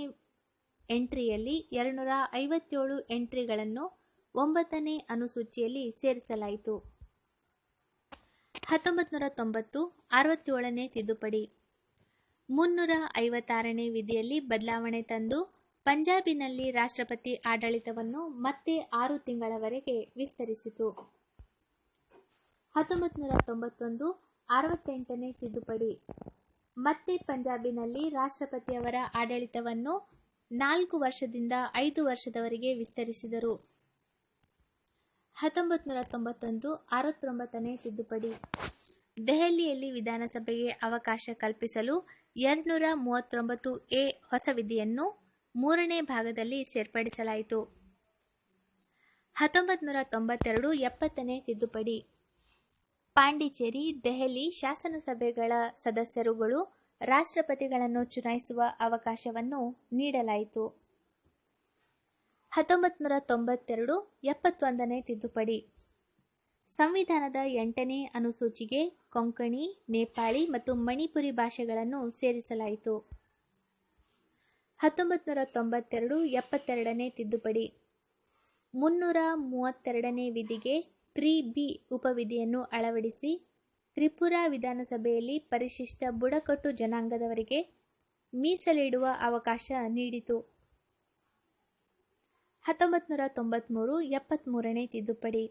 ಎಂಟ್ರಿಯಲ್ಲಿ 257 ಎಂಟ್ರಿಗಳನ್ನು 9ನೇ ಅನುಸೂಚಿಯಲ್ಲಿ ಸೇರಿಸಲಾಯಿತು. 1990 67ನೇ ತಿದ್ದುಪಡಿ. 356ನೇ ವಿಧಿಯಲ್ಲಿ ಬದಲಾವಣೆ ತಂದು ಪಂಜಾಬಿನಲ್ಲಿ ರಾಷ್ಟ್ರಪತಿ ಆಡಳಿತವನ್ನು ಮತ್ತೆ 6 ತಿಂಗಳವರೆಗೆ ವಿಸ್ತರಿಸಿತು. 1991 68ನೇ ತಿದ್ದುಪಡಿ. ಮತ್ತೆ ಪಂಜಾಬಿನಲ್ಲಿ ರಾಷ್ಟ್ರಪತಿಯವರ ಆಡಳಿತವನ್ನು 4 ವರ್ಷದಿಂದ 5 ವರ್ಷದವರೆಗೆ ವಿಸ್ತರಿಸಿದರು. 1991 69ನೇ ತಿದ್ದುಪಡಿ. ದೆಹಲಿಯಲ್ಲಿ ವಿಧಾನಸಭೆಗೆ ಅವಕಾಶ ಕಲ್ಪಿಸಲು 239 ಹೊಸ ವಿಧಿಯನ್ನು 3ನೇ ಭಾಗದಲ್ಲಿ ಸೇರ್ಪಡಿಸಲಾಯಿತು. 1992 70ನೇ ತಿದ್ದುಪಡಿ. ಪಾಂಡಿಚೇರಿ, ದೆಹಲಿ ಶಾಸನಸಭೆಗಳ ಸದಸ್ಯರುಗಳು ರಾಷ್ಟ್ರಪತಿಗಳನ್ನು ಚುನಾಯಿಸುವ ಅವಕಾಶವನ್ನು ನೀಡಲಾಯಿತು. 1992 71ನೇ ತಿದ್ದುಪಡಿ. ಸಂವಿಧಾನದ 8ನೇ ಅನುಸೂಚಿಗೆ ಕೊಂಕಣಿ, ನೇಪಾಳಿ ಮತ್ತು ಮಣಿಪುರಿ ಭಾಷೆಗಳನ್ನು ಸೇರಿಸಲಾಯಿತು. 1992 72ನೇ ತಿದ್ದುಪಡಿ. 332ನೇ ವಿಧಿಗೆ 3B ಉಪವಿಧಿಯನ್ನು ಅಳವಡಿಸಿ ತ್ರಿಪುರಾ ವಿಧಾನಸಭೆಯಲ್ಲಿ ಪರಿಶಿಷ್ಟ ಬುಡಕಟ್ಟು ಜನಾಂಗದವರಿಗೆ ಮೀಸಲಿಡುವ ಅವಕಾಶ ನೀಡಿತು. 1993 73ನೇ ತಿದ್ದುಪಡಿ.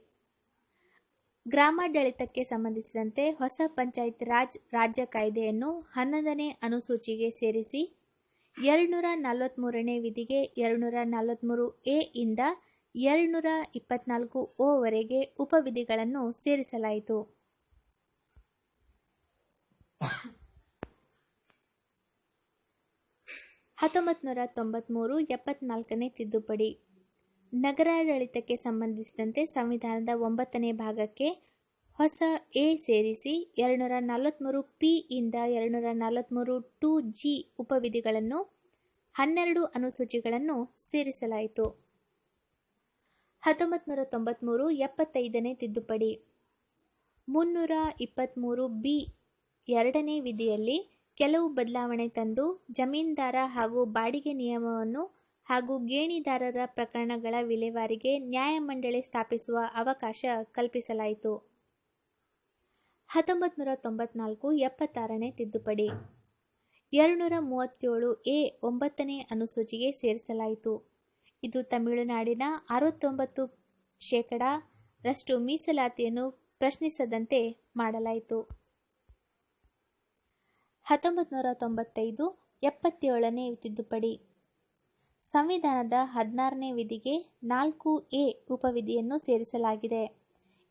ಗ್ರಾಮಾಡಳಿತಕ್ಕೆ ಸಂಬಂಧಿಸಿದಂತೆ ಹೊಸ ಪಂಚಾಯತ್ ರಾಜ್ ರಾಜ್ಯ ಕಾಯ್ದೆಯನ್ನು 11ನೇ ಅನುಸೂಚಿಗೆ ಸೇರಿಸಿ 243ನೇ ವಿಧಿಗೆ 243A ಇಂದ 224O ವರೆಗೆ ಉಪವಿಧಿಗಳನ್ನು ಸೇರಿಸಲಾಯಿತು. 1993 74ನೇ ತಿದ್ದುಪಡಿ. ನಗರಾಡಳಿತಕ್ಕೆ ಸಂಬಂಧಿಸಿದಂತೆ ಸಂವಿಧಾನದ 9ನೇ ಭಾಗಕ್ಕೆ ಹೊಸ ಎ ಸೇರಿಸಿ 243P ಇಂದ 243(2G) ಉಪವಿಧಿಗಳನ್ನು 12 ಅನುಸೂಚಿಗಳನ್ನು ಸೇರಿಸಲಾಯಿತು. 1993 75ನೇ ತಿದ್ದುಪಡಿ. 323B 2ನೇ ವಿಧಿಯಲ್ಲಿ ಕೆಲವು ಬದಲಾವಣೆ ತಂದು ಜಮೀನ್ದಾರ ಹಾಗೂ ಬಾಡಿಗೆ ನಿಯಮವನ್ನು ಹಾಗೂ ಗೇಣಿದಾರರ ಪ್ರಕರಣಗಳ ವಿಲೇವಾರಿಗೆ ನ್ಯಾಯಮಂಡಳಿ ಸ್ಥಾಪಿಸುವ ಅವಕಾಶ ಕಲ್ಪಿಸಲಾಯಿತು. 1994 76ನೇ ತಿದ್ದುಪಡಿ. 237A 9ನೇ ಅನುಸೂಚಿಗೆ ಸೇರಿಸಲಾಯಿತು. ಇದು ತಮಿಳುನಾಡಿನ 69% ಮೀಸಲಾತಿಯನ್ನು ಪ್ರಶ್ನಿಸದಂತೆ ಮಾಡಲಾಯಿತು. 1995 77ನೇ ತಿದ್ದುಪಡಿ. ಸಂವಿಧಾನದ 16ನೇ ವಿಧಿಗೆ 4A ಉಪವಿಧಿಯನ್ನು ಸೇರಿಸಲಾಗಿದೆ.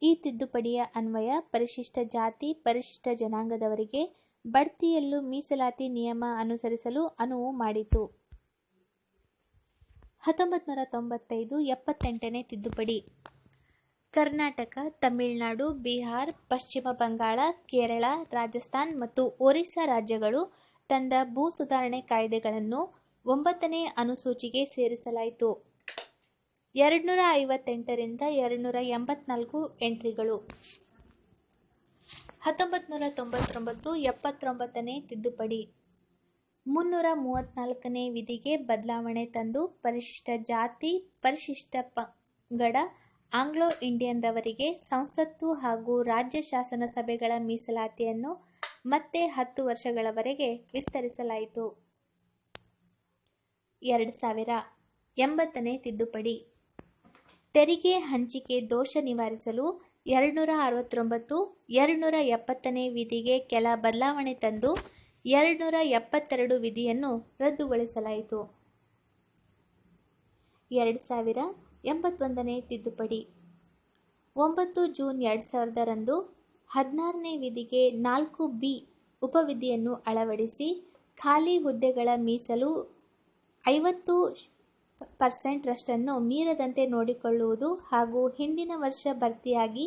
ಈ ತಿದ್ದುಪಡಿಯ ಅನ್ವಯ ಪರಿಶಿಷ್ಟ ಜಾತಿ, ಪರಿಶಿಷ್ಟ ಜನಾಂಗದವರಿಗೆ ಬಡ್ತಿಯಲ್ಲೂ ಮೀಸಲಾತಿ ನಿಯಮ ಅನುಸರಿಸಲು ಅನುವು ಮಾಡಿತು. 1995 78ನೇ ತಿದ್ದುಪಡಿ. ಕರ್ನಾಟಕ, ತಮಿಳುನಾಡು, ಬಿಹಾರ್, ಪಶ್ಚಿಮ ಬಂಗಾಳ, ಕೇರಳ, ರಾಜಸ್ಥಾನ್ ಮತ್ತು ಒರಿಸ್ಸಾ ರಾಜ್ಯಗಳು ತಂದ ಭೂ ಸುಧಾರಣೆ ಕಾಯ್ದೆಗಳನ್ನು 9ನೇ ಅನುಸೂಚಿಗೆ ಸೇರಿಸಲಾಯಿತು. 258 ರಿಂದ 284 ಎಂಟ್ರಿಗಳು. 1999 79ನೇ ತಿದ್ದುಪಡಿ. 334ನೇ ವಿಧಿಗೆ ಬದಲಾವಣೆ ತಂದು ಪರಿಶಿಷ್ಟ ಜಾತಿ, ಪರಿಶಿಷ್ಟ ಪಂಗಡ ಆಂಗ್ಲೋ ಇಂಡಿಯನ್ರವರಿಗೆ ಸಂಸತ್ತು ಹಾಗೂ ರಾಜ್ಯ ಶಾಸನ ಸಭೆಗಳ ಮೀಸಲಾತಿಯನ್ನು ಮತ್ತೆ 10 ವರ್ಷಗಳವರೆಗೆ ವಿಸ್ತರಿಸಲಾಯಿತು. 2000 80ನೇ ತಿದ್ದುಪಡಿ. ತೆರಿಗೆ ಹಂಚಿಕೆ ದೋಷ ನಿವಾರಿಸಲು 269, 270ನೇ ವಿಧಿಗೆ ಕೆಲ ಬದಲಾವಣೆ ತಂದು 272 ವಿಧಿಯನ್ನು ರದ್ದುಗೊಳಿಸಲಾಯಿತು. 2081ನೇ ತಿದ್ದುಪಡಿ. 9 ಜೂನ್ 2000 ರಂದು 16ನೇ ವಿಧಿಗೆ 4B ಉಪವಿಧಿಯನ್ನು ಅಳವಡಿಸಿ ಖಾಲಿ ಹುದ್ದೆಗಳ ಮೀಸಲು 50% ರಷ್ಟನ್ನು ಮೀರದಂತೆ ನೋಡಿಕೊಳ್ಳುವುದು ಹಾಗೂ ಹಿಂದಿನ ವರ್ಷ ಭರ್ತಿಯಾಗಿ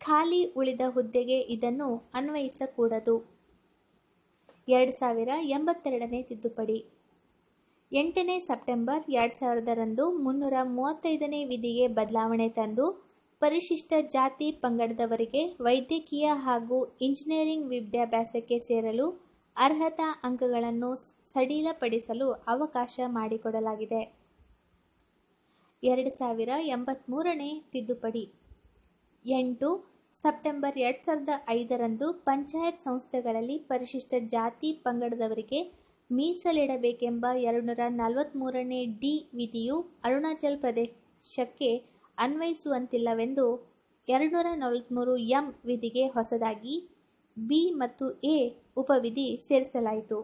ಖಾಲಿ ಉಳಿದ ಹುದ್ದೆಗೆ ಇದನ್ನು ಅನ್ವಯಿಸಕೂಡದು. 2082ನೇ ತಿದ್ದುಪಡಿ. 8ನೇ ಸೆಪ್ಟೆಂಬರ್ 2000 ರಂದು 335ನೇ ವಿಧಿಗೆ ಬದಲಾವಣೆ ತಂದು ಪರಿಶಿಷ್ಟ ಜಾತಿ ಪಂಗಡದವರಿಗೆ ವೈದ್ಯಕೀಯ ಹಾಗೂ ಇಂಜಿನಿಯರಿಂಗ್ ವಿದ್ಯಾಭ್ಯಾಸಕ್ಕೆ ಸೇರಲು ಅರ್ಹತಾ ಅಂಕಗಳನ್ನು ಸಡಿಲಪಡಿಸಲು ಅವಕಾಶ ಮಾಡಿಕೊಡಲಾಗಿದೆ. 2083ನೇ ತಿದ್ದುಪಡಿ. 8 ಸೆಪ್ಟೆಂಬರ್ 2005 ರಂದು ಪಂಚಾಯತ್ ಸಂಸ್ಥೆಗಳಲ್ಲಿ ಪರಿಶಿಷ್ಟ ಜಾತಿ ಪಂಗಡದವರಿಗೆ ಮೀಸಲಿಡಬೇಕೆಂಬ 243ನೇ ಡಿ ವಿಧಿಯು ಅರುಣಾಚಲ ಪ್ರದೇಶಕ್ಕೆ ಅನ್ವಯಿಸುವಂತಿಲ್ಲವೆಂದು 243 ಎಂ ವಿಧಿಗೆ ಹೊಸದಾಗಿ ಬಿ ಮತ್ತು ಎ ಉಪವಿಧಿ ಸೇರಿಸಲಾಯಿತು.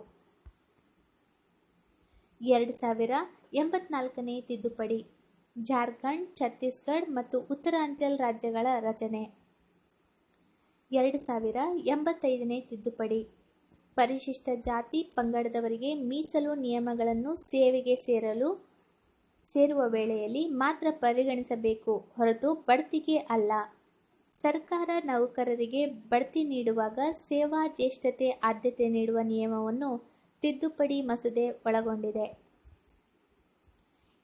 2084ನೇ ತಿದ್ದುಪಡಿ. ಜಾರ್ಖಂಡ್, ಛತ್ತೀಸ್ಗಢ ಮತ್ತು ಉತ್ತರಾಂಚಲ್ ರಾಜ್ಯಗಳ ರಚನೆ. 2085ನೇ ತಿದ್ದುಪಡಿ. ಪರಿಶಿಷ್ಟ ಜಾತಿ ಪಂಗಡದವರಿಗೆ ಮೀಸಲು ನಿಯಮಗಳನ್ನು ಸೇವೆಗೆ ಸೇರುವ ವೇಳೆಯಲ್ಲಿ ಮಾತ್ರ ಪರಿಗಣಿಸಬೇಕು ಹೊರತು ಬಡ್ತಿಗೆ ಅಲ್ಲ. ಸರ್ಕಾರ ನೌಕರರಿಗೆ ಬಡ್ತಿ ನೀಡುವಾಗ ಸೇವಾ ಜ್ಯೇಷ್ಠತೆ ಆದ್ಯತೆ ನೀಡುವ ನಿಯಮವನ್ನು ತಿದ್ದುಪಡಿ ಮಸೂದೆ ಒಳಗೊಂಡಿದೆ.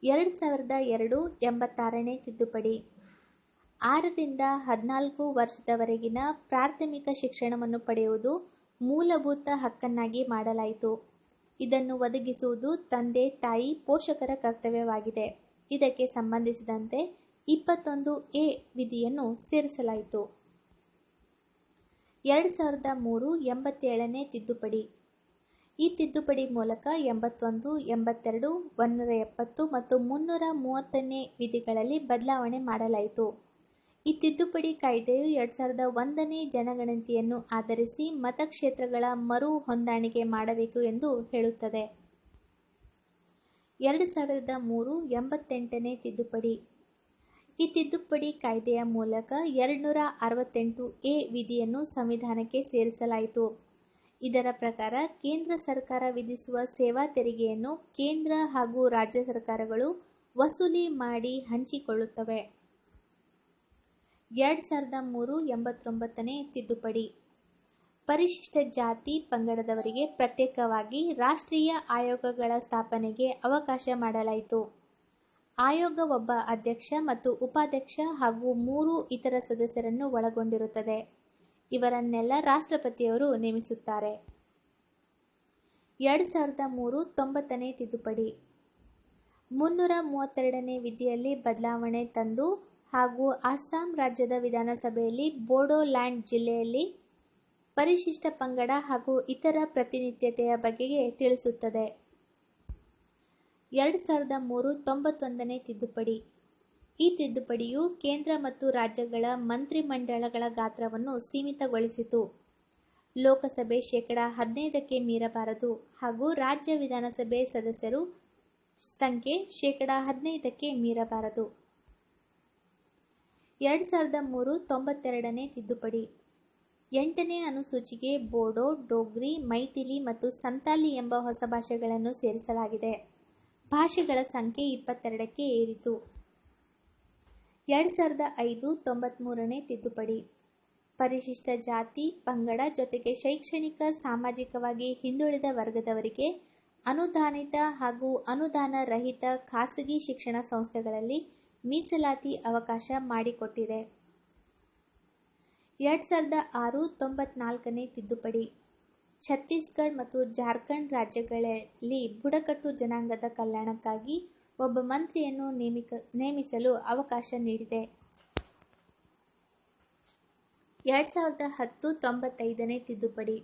2002 86ನೇ ತಿದ್ದುಪಡಿ. 6 ರಿಂದ 14 ವರ್ಷದವರೆಗಿನ ಪ್ರಾಥಮಿಕ ಶಿಕ್ಷಣವನ್ನು ಪಡೆಯುವುದು ಮೂಲಭೂತ ಹಕ್ಕನ್ನಾಗಿ ಮಾಡಲಾಯಿತು. ಇದನ್ನು ಒದಗಿಸುವುದು ತಂದೆ ತಾಯಿ ಪೋಷಕರ ಕರ್ತವ್ಯವಾಗಿದೆ. ಇದಕ್ಕೆ ಸಂಬಂಧಿಸಿದಂತೆ 21A ವಿಧಿಯನ್ನು ಸೇರಿಸಲಾಯಿತು. 2003 87ನೇ ತಿದ್ದುಪಡಿ. ಈ ತಿದ್ದುಪಡಿ ಮೂಲಕ 81, 82, 170 ಮತ್ತು 330ನೇ ವಿಧಿಗಳಲ್ಲಿ ಬದಲಾವಣೆ ಮಾಡಲಾಯಿತು. ಈ ತಿದ್ದುಪಡಿ ಕಾಯ್ದೆಯು 2001ನೇ ಜನಗಣತಿಯನ್ನು ಆಧರಿಸಿ ಮತಕ್ಷೇತ್ರಗಳ ಮರು ಹೊಂದಾಣಿಕೆ ಮಾಡಬೇಕು ಎಂದು ಹೇಳುತ್ತದೆ. 2003 88ನೇ ತಿದ್ದುಪಡಿ. ಈ ತಿದ್ದುಪಡಿ ಕಾಯ್ದೆಯ ಮೂಲಕ 268A ವಿಧಿಯನ್ನು ಸಂವಿಧಾನಕ್ಕೆ ಸೇರಿಸಲಾಯಿತು. ಇದರ ಪ್ರಕಾರ ಕೇಂದ್ರ ಸರ್ಕಾರ ವಿಧಿಸುವ ಸೇವಾ ತೆರಿಗೆಯನ್ನು ಕೇಂದ್ರ ಹಾಗೂ ರಾಜ್ಯ ಸರ್ಕಾರಗಳು ವಸೂಲಿ ಮಾಡಿ ಹಂಚಿಕೊಳ್ಳುತ್ತವೆ. 2003 89ನೇ ತಿದ್ದುಪಡಿ. ಪರಿಶಿಷ್ಟ ಜಾತಿ ಪಂಗಡದವರಿಗೆ ಪ್ರತ್ಯೇಕವಾಗಿ ರಾಷ್ಟ್ರೀಯ ಆಯೋಗಗಳ ಸ್ಥಾಪನೆಗೆ ಅವಕಾಶ ಮಾಡಲಾಯಿತು. ಆಯೋಗ ಒಬ್ಬ ಅಧ್ಯಕ್ಷ ಮತ್ತು ಉಪಾಧ್ಯಕ್ಷ ಹಾಗೂ 3 ಇತರ ಸದಸ್ಯರನ್ನು ಒಳಗೊಂಡಿರುತ್ತದೆ. ಇವರನ್ನೆಲ್ಲ ರಾಷ್ಟ್ರಪತಿಯವರು ನೇಮಿಸುತ್ತಾರೆ. 2003 90ನೇ ತಿದ್ದುಪಡಿ. 332ನೇ ವಿಧಿಯಲ್ಲಿ ಬದಲಾವಣೆ ತಂದು ಹಾಗೂ ಅಸ್ಸಾಂ ರಾಜ್ಯದ ವಿಧಾನಸಭೆಯಲ್ಲಿ ಬೋಡೋಲ್ಯಾಂಡ್ ಜಿಲ್ಲೆಯಲ್ಲಿ ಪರಿಶಿಷ್ಟ ಪಂಗಡ ಹಾಗೂ ಇತರ ಪ್ರಾತಿನಿಧ್ಯತೆಯ ಬಗೆಗೆ ತಿಳಿಸುತ್ತದೆ. 2003 91ನೇ ತಿದ್ದುಪಡಿ. ಈ ತಿದ್ದುಪಡಿಯು ಕೇಂದ್ರ ಮತ್ತು ರಾಜ್ಯಗಳ ಮಂತ್ರಿಮಂಡಲಗಳ ಗಾತ್ರವನ್ನು ಸೀಮಿತಗೊಳಿಸಿತು. ಲೋಕಸಭೆ 15%ಕ್ಕೆ ಮೀರಬಾರದು ಹಾಗೂ ರಾಜ್ಯ ವಿಧಾನಸಭೆ ಸದಸ್ಯರು ಸಂಖ್ಯೆ 15%ಕ್ಕೆ ಮೀರಬಾರದು. 2003 92ನೇ ತಿದ್ದುಪಡಿ. 8ನೇ ಅನುಸೂಚಿಗೆ ಬೋಡೋ, ಡೋಗ್ರಿ, ಮೈಥಿಲಿ ಮತ್ತು ಸಂತಾಲಿ ಎಂಬ ಹೊಸ ಭಾಷೆಗಳನ್ನು ಸೇರಿಸಲಾಗಿದೆ. ಭಾಷೆಗಳ ಸಂಖ್ಯೆ 22ಕ್ಕೆ ಏರಿತು. 2005 93ನೇ ತಿದ್ದುಪಡಿ. ಪರಿಶಿಷ್ಟ ಜಾತಿ ಪಂಗಡ ಜೊತೆಗೆ ಶೈಕ್ಷಣಿಕ ಸಾಮಾಜಿಕವಾಗಿ ಹಿಂದುಳಿದ ವರ್ಗದವರಿಗೆ ಅನುದಾನಿತ ಹಾಗೂ ಅನುದಾನ ರಹಿತ ಖಾಸಗಿ ಶಿಕ್ಷಣ ಸಂಸ್ಥೆಗಳಲ್ಲಿ ಮೀಸಲಾತಿ ಅವಕಾಶ ಮಾಡಿಕೊಟ್ಟಿದೆ. 2006 94ನೇ ತಿದ್ದುಪಡಿ. ಛತ್ತೀಸ್ಗಢ ಮತ್ತು ಜಾರ್ಖಂಡ್ ರಾಜ್ಯಗಳಲ್ಲಿ ಬುಡಕಟ್ಟು ಜನಾಂಗದ ಕಲ್ಯಾಣಕ್ಕಾಗಿ ಒಬ್ಬ ಮಂತ್ರಿಯನ್ನು ನೇಮಿಸಲು ಅವಕಾಶ ನೀಡಿದೆ. 2010 95ನೇ ತಿದ್ದುಪಡಿ.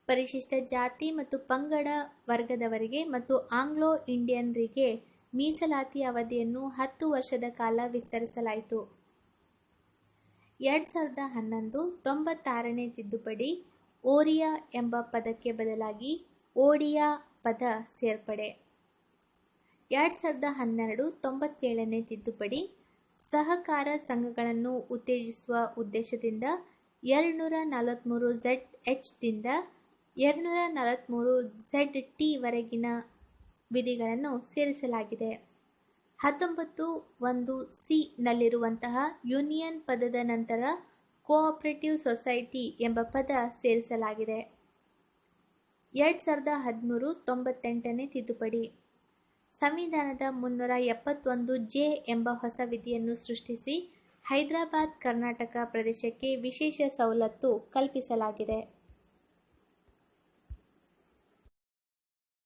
ಪರಿಶಿಷ್ಟ ಜಾತಿ ಮತ್ತು ಪಂಗಡ ವರ್ಗದವರಿಗೆ ಮತ್ತು ಆಂಗ್ಲೋ ಇಂಡಿಯನ್ರಿಗೆ ಮೀಸಲಾತಿ ಅವಧಿಯನ್ನು 10 ವರ್ಷದ ಕಾಲ ವಿಸ್ತರಿಸಲಾಯಿತು. 2011 96ನೇ ತಿದ್ದುಪಡಿ. ಓರಿಯಾ ಎಂಬ ಪದಕ್ಕೆ ಬದಲಾಗಿ ಓಡಿಯಾ ಪದ ಸೇರ್ಪಡೆ. 2012 97ನೇ ತಿದ್ದುಪಡಿ. ಸಹಕಾರ ಸಂಘಗಳನ್ನು ಉತ್ತೇಜಿಸುವ ಉದ್ದೇಶದಿಂದ 243ZH ದಿಂದ 243ZT ವರೆಗಿನ ವಿಧಿಗಳನ್ನು ಸೇರಿಸಲಾಗಿದೆ. 19(1)(c) ನಲ್ಲಿರುವಂತಹ ಯೂನಿಯನ್ ಪದದ ನಂತರ ಕೋಆಪರೇಟಿವ್ ಸೊಸೈಟಿ ಎಂಬ ಪದ ಸೇರಿಸಲಾಗಿದೆ. 2013 98ನೇ ತಿದ್ದುಪಡಿ. ಸಂವಿಧಾನದ 371(j) ಎಂಬ ಹೊಸ ವಿಧಿಯನ್ನು ಸೃಷ್ಟಿಸಿ ಹೈದರಾಬಾದ್ ಕರ್ನಾಟಕ ಪ್ರದೇಶಕ್ಕೆ ವಿಶೇಷ ಸವಲತ್ತು ಕಲ್ಪಿಸಲಾಗಿದೆ.